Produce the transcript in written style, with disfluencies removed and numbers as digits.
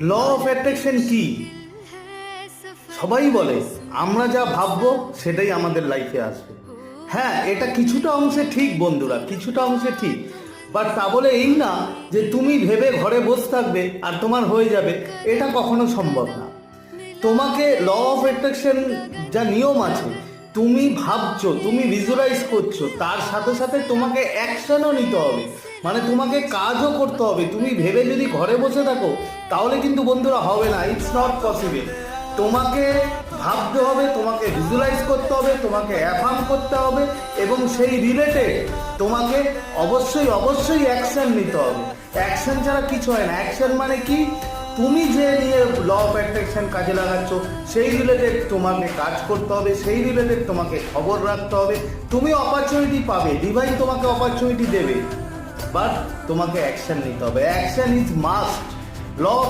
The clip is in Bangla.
ল অফ অ্যাট্রাকশন কি? সবাই বলে আমরা যা ভাববো সেটাই আমাদের লাইফে আসবে। হ্যাঁ, এটা কিছুটা অংশে ঠিক বন্ধুরা, কিছুটা অংশে ঠিক, বাট তা বলে এই না যে তুমি ভেবে ঘরে বসে থাকবে আর তোমার হয়ে যাবে, এটা কখনো সম্ভব না। তোমাকে ল অফ অ্যাট্রাকশন যা নিয়ম আছে, তুমি ভাবছো, তুমি ভিজুয়ালাইজ করছো, তার সাথে সাথে তোমাকে অ্যাকশনও নিতে হবে, মানে তোমাকে কাজও করতে হবে। তুমি ভেবে যদি ঘরে বসে থাকো তাহলে কিন্তু বন্ধুরা হবে না, ইটস নট পসিবল। তোমাকে ভাবতে হবে, তোমাকে ভিজুয়ালাইজ করতে হবে, তোমাকে অ্যাফার্ম করতে হবে, এবং সেই রিলেটেড তোমাকে অবশ্যই অবশ্যই অ্যাকশন নিতে হবে। অ্যাকশন ছাড়া কিছু হয় না। অ্যাকশন মানে কি? তুমি যে নিয়ে ল অফ অ্যাট্রাকশন কাজে লাগাচ্ছ সেই রিলেটেড তোমাকে কাজ করতে হবে, সেই রিলেটেড তোমাকে খবর রাখতে হবে। তুমি অপরচুনিটি পাবে, ডিভাইন তোমাকে অপরচুনিটি দেবে, বাট তোমাকে অ্যাকশন নিতে হবে। Action is must. ল